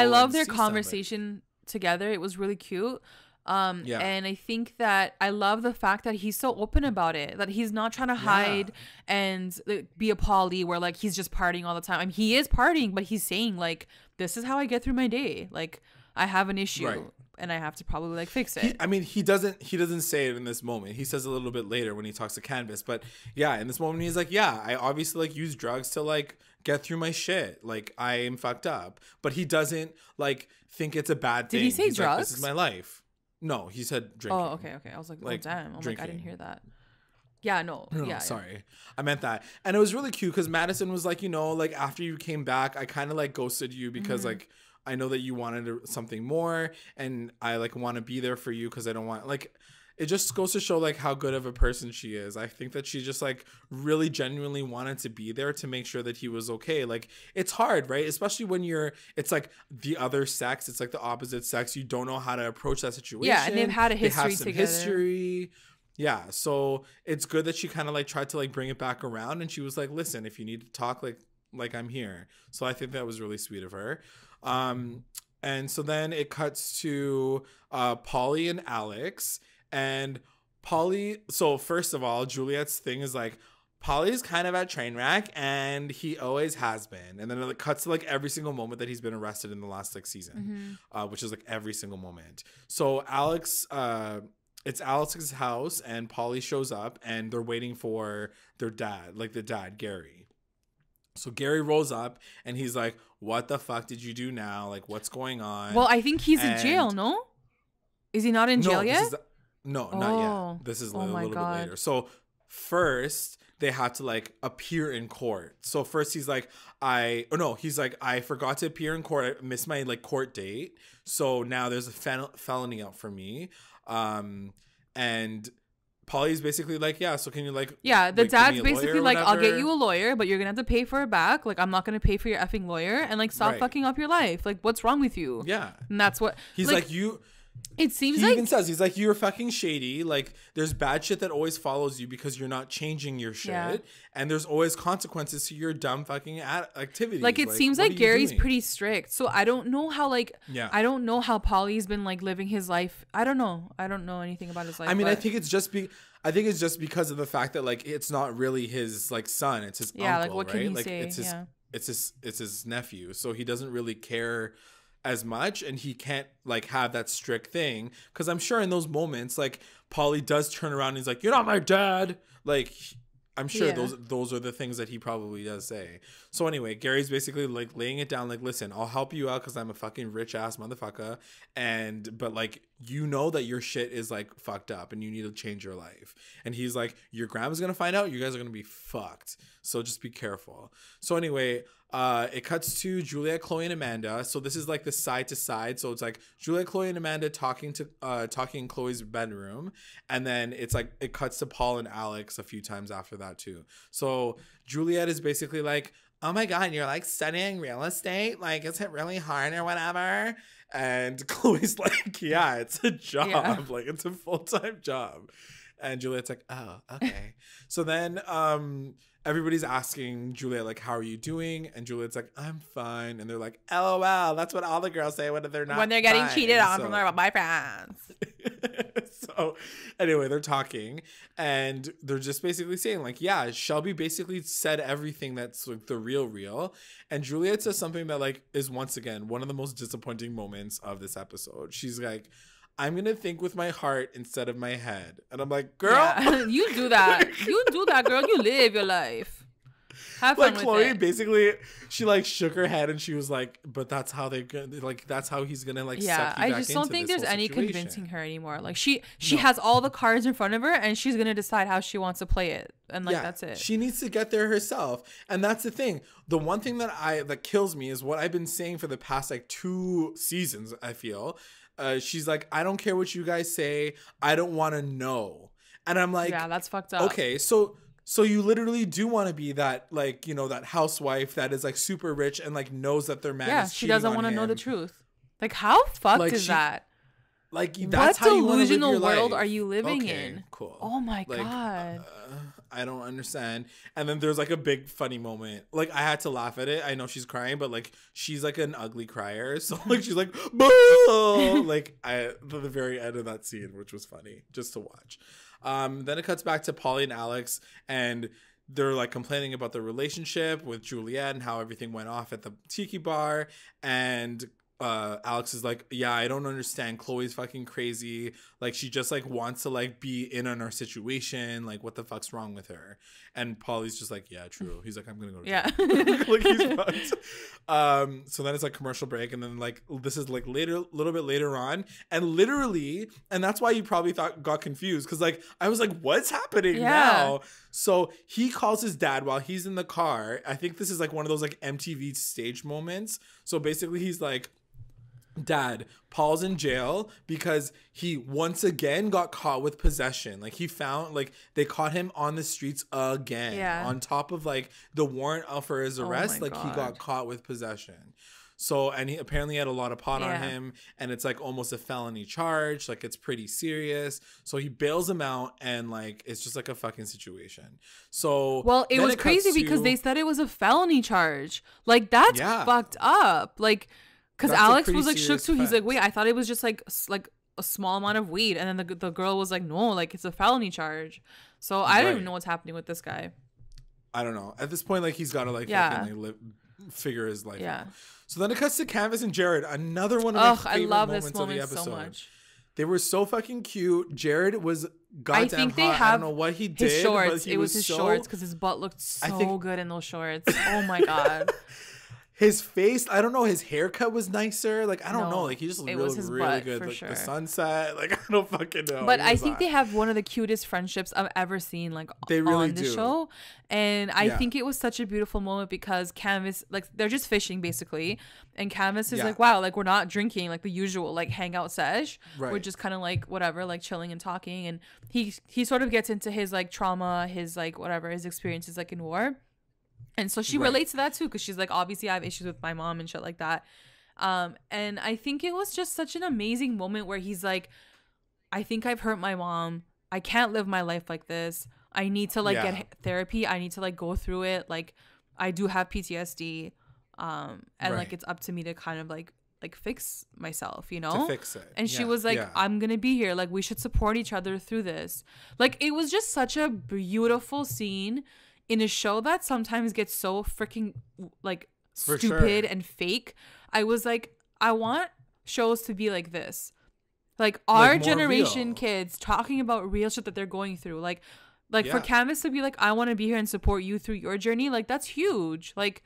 love their conversation together. It was really cute. And I think that I love the fact that he's so open about it, that he's not trying to hide and be a Pauly where like he's just partying all the time. I mean, he is partying, but he's saying like, this is how I get through my day. Like I have an issue and I have to probably like fix it. He doesn't say it in this moment. He says a little bit later when he talks to Canvas, but yeah, in this moment he's like, yeah, I obviously like use drugs to like get through my shit. Like I am fucked up, but he doesn't like think it's a bad thing. Did he say drugs? Like, this is my life. No, he said drinking. Oh, okay. I was like, oh, damn. I'm like, I didn't hear that. Yeah, no. Yeah, sorry. I meant that. And it was really cute because Madison was like, you know, like after you came back, I kind of like ghosted you because like I know that you wanted something more and I like want to be there for you because I don't want like it just goes to show like how good of a person she is. I think that she just like really genuinely wanted to be there to make sure that he was okay. Like it's hard, right? Especially when it's like the other sex, it's like the opposite sex. You don't know how to approach that situation. Yeah, and they've had a history together. Yeah, so it's good that she kind of like tried to like bring it back around and she was like, listen, if you need to talk, like I'm here. So I think that was really sweet of her. And so then it cuts to Pauly and Alex. And Pauly, so first of all, Juliet's thing is like, Pauly's kind of at train wreck and he always has been. And then it cuts to like every single moment that he's been arrested in the last like season, which is like every single moment. So Alex, it's Alex's house and Pauly shows up and they're waiting for their dad, like the dad, Gary. So Gary rolls up and he's like, what the fuck did you do now? Like, what's going on? Well, I think he's in jail, no? Is he not in jail yet? No, not yet. This is a little bit later. So first they have to like appear in court. So first he's like, I forgot to appear in court. I missed my like court date. So now there's a felony out for me. And Pauly's basically like, yeah, so can you like, yeah, the dad's basically like, I'll get you a lawyer, but you're gonna have to pay for it back. Like, I'm not gonna pay for your effing lawyer and like stop fucking up your life. Like, what's wrong with you? Yeah. And that's what he's like you. It seems he even says, he's like, you're fucking shady. Like, there's bad shit that always follows you because you're not changing your shit. Yeah. And there's always consequences to your dumb fucking activities. Like, it seems like Gary's pretty strict. So I don't know how, like, I don't know how Pauly's been, like, living his life. I don't know. I don't know anything about his life. I mean, I think it's just because of the fact that, like, it's not really his, like, son. It's his uncle, like, what right? can he like, say? It's his nephew. So he doesn't really care as much and he can't like have that strict thing because I'm sure in those moments like Pauly does turn around and he's like, you're not my dad. Like I'm sure those are the things that he probably does say. So anyway, Gary's basically like laying it down like, listen, I'll help you out because I'm a fucking rich ass motherfucker but like you know that your shit is like fucked up and you need to change your life. And he's like, your grandma's gonna find out, you guys are gonna be fucked, so just be careful. So anyway, It cuts to Juliet, Chloe, and Amanda. So this is like the side to side. So it's like Juliet, Chloe, and Amanda talking in Chloe's bedroom, and then it's like it cuts to Paul and Alex a few times after that too. So Juliet is basically like, "Oh my God, you're like studying real estate? Like, is it really hard or whatever?" And Chloe's like, "Yeah, it's a job. Yeah. Like, it's a full-time job." And Juliet's like, "Oh, okay." So then everybody's asking Juliet, like, "How are you doing?" And Juliet's like, "I'm fine." And they're like, "LOL, that's what all the girls say when they're not getting fine. Cheated on from their boyfriends." So anyway, they're talking and they're just basically saying like, yeah, Shelby basically said everything that's like the real. And Juliet says something that like is once again one of the most disappointing moments of this episode. She's like, "I'm going to think with my heart instead of my head." And I'm like, girl. Yeah, you do that. You do that, girl. You live your life. Have fun like Chloe basically, she like shook her head and she was like, "But that's how that's how he's gonna like." Yeah, I just don't think there's any convincing her anymore. Like she has all the cards in front of her and she's gonna decide how she wants to play it, and like that's it. She needs to get there herself, and that's the thing. The one thing that kills me is what I've been saying for the past like 2 seasons. I feel. She's like, "I don't care what you guys say. I don't want to know." And I'm like, yeah, that's fucked up. Okay, so you literally do want to be that, like, you know, that housewife that is like super rich and like knows that their man is cheating on him. Yeah, she doesn't want to know the truth. Like, how fucked is that? Like, that's how you want to live your life. What delusional world are you living in? Cool. Oh my God. I don't understand. And then there's like a big funny moment. Like, I had to laugh at it. I know she's crying, but like she's like an ugly crier. So like she's like, boo! Like the very end of that scene, which was funny just to watch. Then it cuts back to Pauly and Alex, and they're like complaining about the relationship with Juliet and how everything went off at the tiki bar. And Alex is like, "Yeah, I don't understand. Chloe's fucking crazy. Like, she just like wants to like be in on our situation. Like, what the fuck's wrong with her?" And Pauly's just like, "Yeah, true." He's like, "I'm gonna go to jail." Like, he's fucked. So then it's like commercial break, and then like this is like little bit later on, and literally, and that's why you probably got confused, because like I was like, "What's happening now?" So he calls his dad while he's in the car. I think this is like one of those like MTV stage moments. So basically, he's like, "Dad, Paul's in jail because he once again got caught with possession. Like, he found, like, they caught him on the streets again. Yeah. On top of like the warrant for his arrest, like he got caught with possession. So, and he apparently had a lot of pot on him, and it's like almost a felony charge. Like, it's pretty serious. So he bails him out, and like it's just like a fucking situation. So, well, it was crazy because they said it was a felony charge. Like, that's fucked up. Like, because Alex was like shook too. He's like, "Wait, I thought it was just like a small amount of weed," and then the girl was like, "No, like it's a felony charge." So I don't even know what's happening with this guy. I don't know. At this point, like he's got to like fucking like figure his life out. So then it cuts to Candace and Jared, another one of my favorite moments of the episode. So much. They were so fucking cute. Jared was goddamn hot. I don't know what he did. His shorts. It was his shorts because his butt looked so good in those shorts. Oh my God. His face, I don't know, his haircut was nicer. Like, I don't know. Like, he just looked really good. Like, the sunset. Like, I don't fucking know. But I think they have one of the cutest friendships I've ever seen, like, on the show. And I think it was such a beautiful moment because Candace, like, they're just fishing, basically. And Candace is like, wow, like, we're not drinking, like, the usual, like, hangout sesh. Right. We're just kind of, like, whatever, like, chilling and talking. And he sort of gets into his, like, trauma, his, like, whatever, his experiences, like, in war. And so she relates to that too, because she's like, obviously I have issues with my mom and shit like that. And I think it was just such an amazing moment where he's like, I think I've hurt my mom. I can't live my life like this. I need to like get therapy. I need to like go through it. Like, I do have PTSD. And like it's up to me to kind of like fix myself, you know? To fix it. And she was like, I'm gonna be here. Like, we should support each other through this. Like, it was just such a beautiful scene in a show that sometimes gets so freaking like stupid and fake. I was like, I want shows to be like this. Like our generation kids talking about real shit that they're going through. Like for Candace to be like, I want to be here and support you through your journey. Like, that's huge. Like,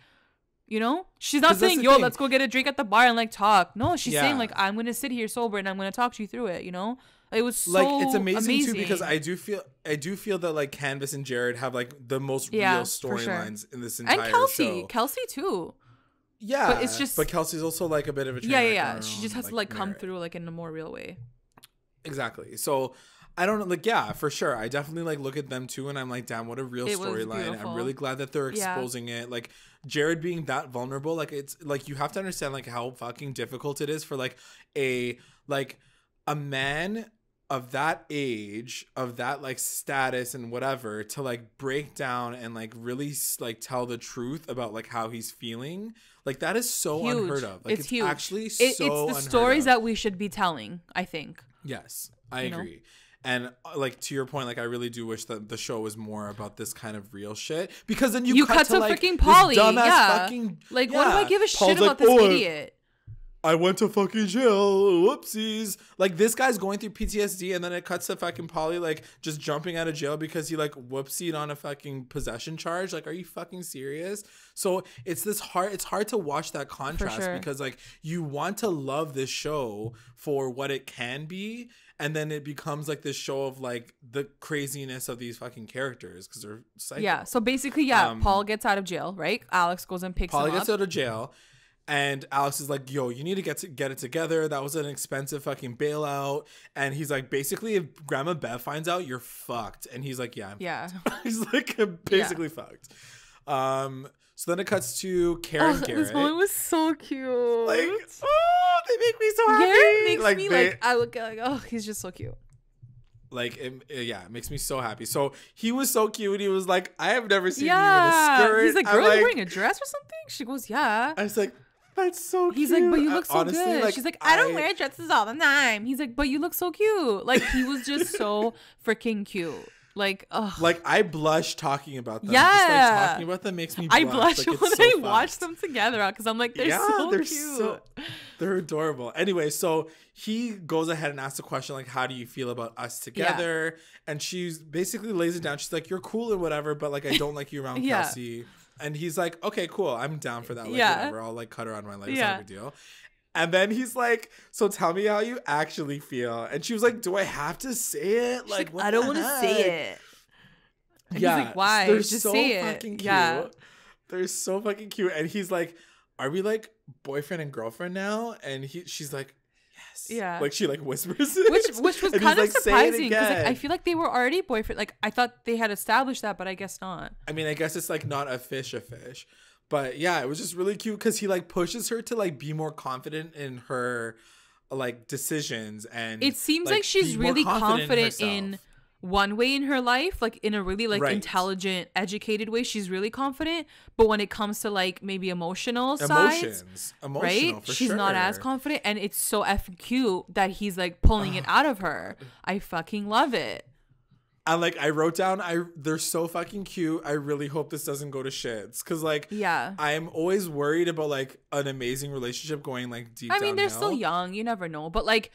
you know, she's not saying, yo, let's go get a drink at the bar and like talk. No, she's saying like, I'm going to sit here sober and I'm going to talk to you through it, you know? It was so like it's amazing too, because I do feel that like Candace and Jared have like the most real storylines in this entire show. Kelsey too. Yeah, but it's just, but Kelsey's also like a bit of a She just has to like come through like in a more real way. Exactly. So I don't know, like, yeah, for sure. I definitely like look at them too, and I'm like, damn, what a real storyline. I'm really glad that they're exposing it. Like Jared being that vulnerable, like it's like you have to understand like how fucking difficult it is for like a man of that age, of that like status and whatever, to like break down and like really like tell the truth about like how he's feeling. Like that is so huge. Unheard of. Like it's huge. Actually so it's the stories that we should be telling, I think. Yes, I agree. And like to your point, like I really do wish that the show was more about this kind of real shit, because then you cut to like, freaking Pauly. Fucking, like what do I give a shit about this idiot? I went to fucking jail. Whoopsies. Like this guy's going through PTSD, and then it cuts to fucking Pauly like just jumping out of jail because he like whoopsied on a fucking possession charge. Like, are you fucking serious? So it's hard to watch that contrast, because like you want to love this show for what it can be, and then it becomes like this show of like the craziness of these fucking characters because they're psycho. Yeah. So basically, Paul gets out of jail, right? Alex goes and picks him up. Pauly gets out of jail. And Alex is like, yo, you need to get it together. That was an expensive fucking bailout. And he's like, basically, if Grandma Bev finds out, you're fucked. And he's like, yeah, I'm fucked. He's like, basically fucked. So then it cuts to Kara and Garrett. This moment was so cute. Like, oh, they make me so happy. Garrett makes me like, I look like, oh, he's just so cute. Like, it makes me so happy. So he was so cute. He was like, I have never seen you in a skirt. He's like, girl, you're wearing a dress or something? She goes, yeah. I was like, that's so cute. He's like, but you look so honestly, good. Like, she's like, I don't wear dresses all the time. He's like, but you look so cute. Like, he was just so freaking cute. Like, ugh. Like, I blush talking about them. Yeah. Just like talking about them makes me blush. I blush like, when I watch them together because I'm like, they're so they're cute. They're adorable. Anyway, so he goes ahead and asks a question like, how do you feel about us together? And she's basically lays it down. She's like, you're cool and whatever, but like, I don't like you around Kelsey. And he's like, okay, cool. I'm down for that. Like, whatever. I'll like cut her on my leg. It's not a big deal. And then he's like, so tell me how you actually feel. And she was like, do I have to say it? Like, what I don't want to say it. And he's like, why? They're just so say fucking it. cute. Yeah. They're so fucking cute. And he's like, are we like boyfriend and girlfriend now? And she's like, yes. Yeah. Like she like whispers it. Which was kind of surprising because like, I feel like they were already boyfriend. Like I thought they had established that, but I guess not. I mean, I guess it's like not a fish. But yeah, it was just really cute because he like pushes her to like be more confident in her like decisions, and it seems like she's really confident in one way in her life, like in a really like intelligent, educated way. She's really confident, but when it comes to like maybe emotional sides, right, she's not as confident, and it's so effing cute that he's like pulling it out of her. I fucking love it. And like I wrote down, they're so fucking cute. I really hope this doesn't go to shits, because like I'm always worried about like an amazing relationship going like deep. I mean, they're still young, you never know, but like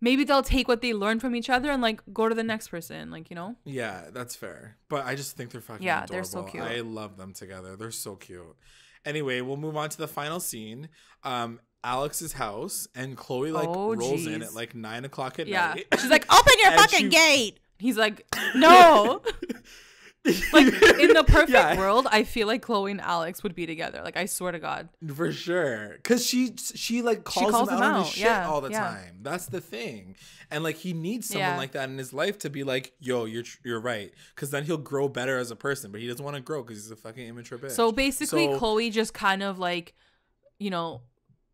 maybe they'll take what they learn from each other and like go to the next person, like, you know. Yeah, that's fair. But I just think they're fucking adorable. They're so cute. I love them together. They're so cute. Anyway, we'll move on to the final scene. Alex's house, and Chloe like rolls in at like 9 o'clock at night. She's like, open your fucking gate. He's like, no. Like in the perfect world, I feel like Chloe and Alex would be together. Like I swear to God. For sure. Because she like calls him out on his shit all the time. That's the thing. And like he needs someone like that in his life to be like, yo, you're right. Because then he'll grow better as a person. But he doesn't want to grow because he's a fucking immature bitch. So basically Chloe just kind of like, you know,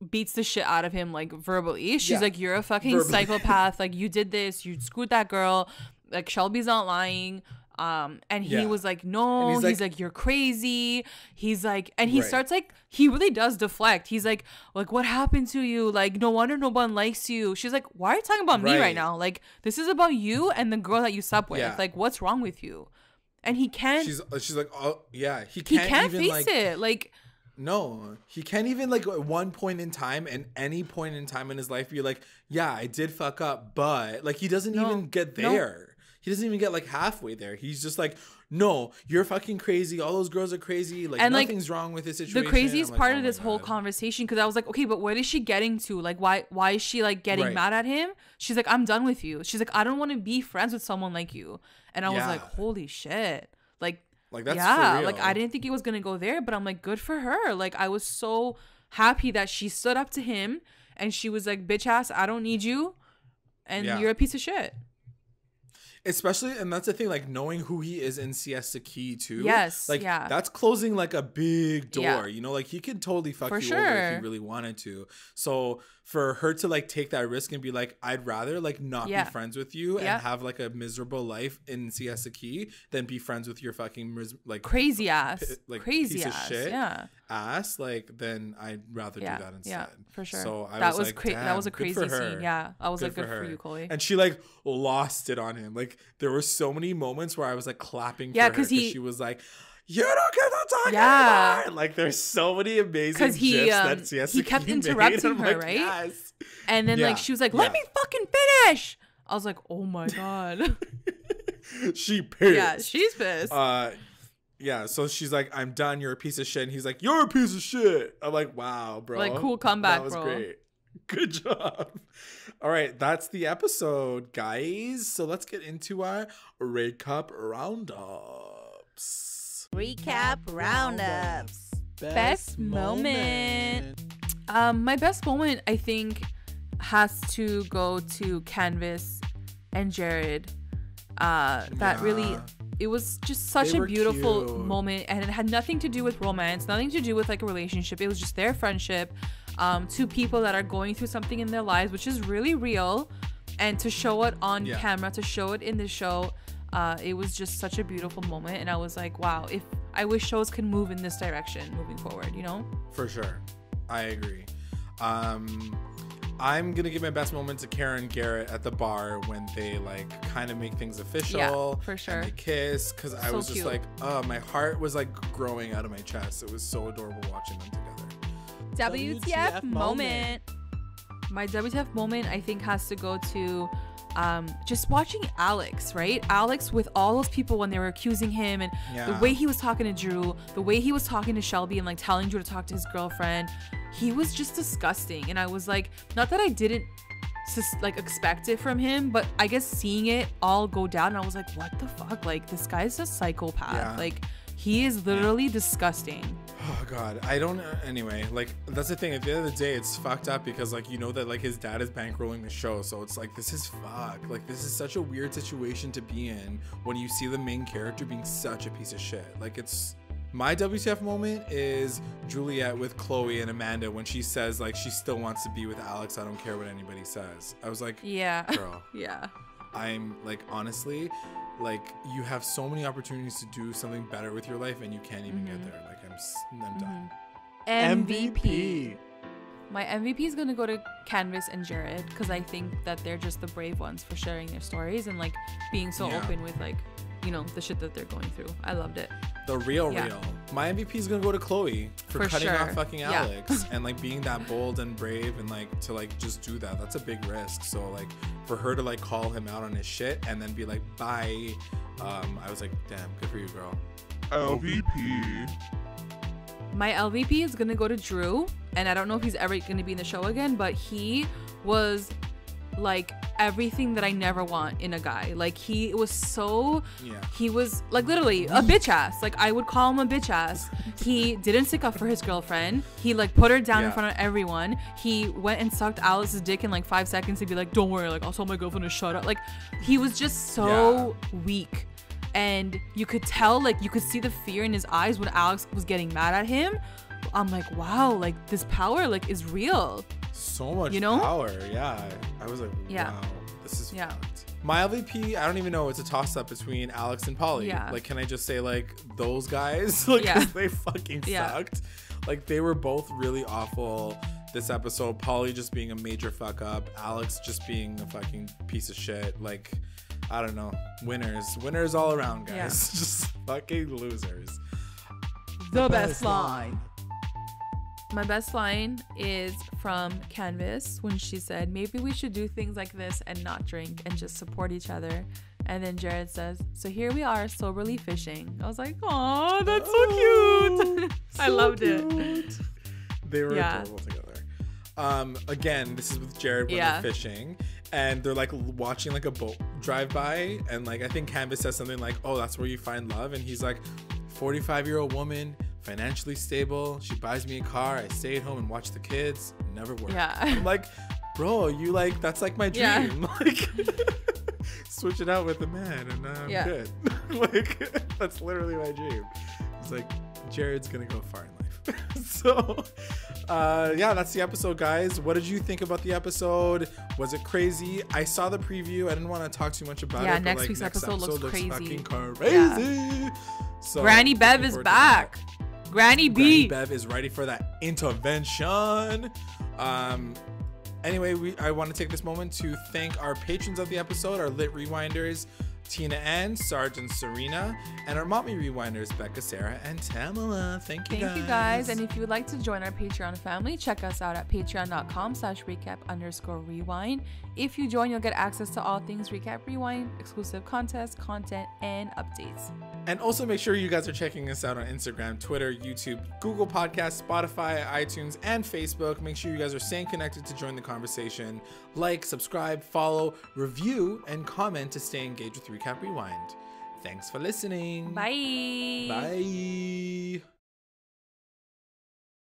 beats the shit out of him like verbally. She's like, you're a fucking psychopath. Like you did this. You screwed that girl. Like Shelby's not lying. And he was like, no, he's like, you're crazy. He's like, and he starts like, he really does deflect. He's like, what happened to you? Like, no wonder no one likes you. She's like, why are you talking about me right now? Like, this is about you and the girl that you slept with. Like, what's wrong with you? And he can't. She's like, oh yeah, he can't even, face like, it. Like, no, he can't even like at one point in time and any point in time in his life be like, yeah, I did fuck up, but like he doesn't even get there. He doesn't even get like halfway there. He's just like, no, you're fucking crazy. All those girls are crazy. Like, and nothing's wrong with this situation. The craziest part of this whole conversation, because I was like, okay, but what is she getting to? Like, why is she like getting mad at him? She's like, I'm done with you. She's like, I don't want to be friends with someone like you. And I was like, holy shit. Like that's for real. Like, I didn't think it was gonna go there, but I'm like, good for her. Like, I was so happy that she stood up to him and she was like, bitch ass, I don't need you, and you're a piece of shit. Especially, and that's the thing, like, knowing who he is in Siesta Key too. Yes, like that's closing like a big door. You know, like he could totally fuck you over if he really wanted to. So for her to like take that risk and be like, I'd rather like not be friends with you and have like a miserable life in Siesta Key than be friends with your fucking like crazy ass, crazy piece ass, of shit ass. Like, then I'd rather do that instead. Yeah, for sure. So that was like, that was a crazy scene. Yeah, I was like, good for you, Chloe. And she like lost it on him. Like, there were so many moments where I was like clapping for her because she was like, you don't get to talk anymore. Like, there's so many amazing gifs that Siesta he kept interrupting her, like, right? Yes. And then like she was like, let me fucking finish. I was like, oh my god. She pissed. Yeah, she's pissed. Yeah, so she's like, I'm done, you're a piece of shit. And he's like, you're a piece of shit. I'm like, wow, bro. Like, cool comeback, bro. That was bro. Great. Good job. All right, that's the episode, guys. So let's get into our recap roundups. Recap roundups. Best moment. My best moment, I think, has to go to Canvas and Jared. That really, it was just such a beautiful moment, and it had nothing to do with romance, nothing to do with like a relationship. It was just their friendship. Two people that are going through something in their lives, which is really real, and to show it on camera, to show it in the show, it was just such a beautiful moment. And I was like, wow, if I wish shows can move in this direction moving forward, you know? For sure, I agree. I'm gonna give my best moment to Kara and Garrett at the bar when they like kind of make things official. Yeah, for sure. And they kiss, because I was just like, oh, my heart was like growing out of my chest. It was so adorable watching them together. WTF moment. My WTF moment, I think, has to go to just watching Alex, right? Alex with all those people when they were accusing him, and the way he was talking to Drew, the way he was talking to Shelby and like telling Drew to talk to his girlfriend. He was just disgusting. And I was like, not that I didn't like expect it from him, but I guess seeing it all go down, and I was like, what the fuck? Like, this guy's a psychopath. Like, he is literally disgusting. Oh god, I don't anyway, like, that's the thing. At the end of the day, it's fucked up because like, you know that like his dad is bankrolling the show, so it's like, this is fucked. Like, this is such a weird situation to be in when you see the main character being such a piece of shit. Like, it's my WTF moment is Juliet with Chloe and Amanda when she says like she still wants to be with Alex. I don't care what anybody says. I was like, girl, I'm like, honestly, like, you have so many opportunities to do something better with your life and you can't even get there. Like, I'm done. MVP. My MVP is gonna go to Canvas and Jared, because I think that they're just the brave ones for sharing their stories and like being so open with like, you know, the shit that they're going through. I loved it. The real. My MVP is gonna go to Chloe for cutting off fucking Alex and like being that bold and brave and like to like just do that. That's a big risk. So like for her to like call him out on his shit and then be like, bye. I was like, damn, good for you, girl. LVP. My LVP is gonna go to Drew, and I don't know if he's ever gonna be in the show again, but he was like everything that I never want in a guy. Like, he was so he was like literally a bitch ass. Like, I would call him a bitch ass. He didn't stick up for his girlfriend. He like put her down in front of everyone. He went and sucked Alice's dick in like 5 seconds to be like, don't worry, like, I'll tell my girlfriend to shut up. Like, he was just so weak, and you could tell, like, you could see the fear in his eyes when Alex was getting mad at him. I'm like, wow, like, this power like is real. So much power. I was like, wow, this is fucked. My LVP, I don't even know, it's a toss-up between Alex and Pauly. Like, can I just say like those guys? Like, cause they fucking sucked. Like, they were both really awful this episode. Pauly just being a major fuck up, Alex just being a fucking piece of shit. Like, I don't know, winners all around, guys. Just fucking losers. The best line. My best line is from Canvas when she said, maybe we should do things like this and not drink and just support each other. And then Jared says, so here we are soberly fishing. I was like, oh, that's so cute. I loved it. They were adorable together. Again, this is with Jared when they're fishing. And they're like watching like a boat drive by. And like, I think Canvas says something like, oh, that's where you find love. And he's like, 45-year-old woman, financially stable. She buys me a car. I stay at home and watch the kids. Never work. Yeah. I'm like, bro, you like, that's like my dream. Like, switch it out with a man and I'm good. Like, that's literally my dream. It's like, Jared's gonna go far in life. So that's the episode, guys. What did you think about the episode? Was it crazy? I saw the preview. I didn't want to talk too much about it. Yeah, next week's episode looks crazy. Fucking crazy. So Granny Bev is back. Granny B. Bev is ready for that intervention. Anyway, I want to take this moment to thank our patrons of the episode, our lit rewinders, Tina Ann, Sergeant Serena, and our mommy rewinders, Becca, Sarah, and Tamala. Thank you guys. And if you would like to join our Patreon family, check us out at patreon.com/recap_rewind. If you join, you'll get access to all things Recap Rewind, exclusive contests, content, and updates. And also make sure you guys are checking us out on Instagram, Twitter, YouTube, Google Podcasts, Spotify, iTunes, and Facebook. Make sure you guys are staying connected to join the conversation. Like, subscribe, follow, review, and comment to stay engaged with Recap Rewind. Thanks for listening. Bye. Bye.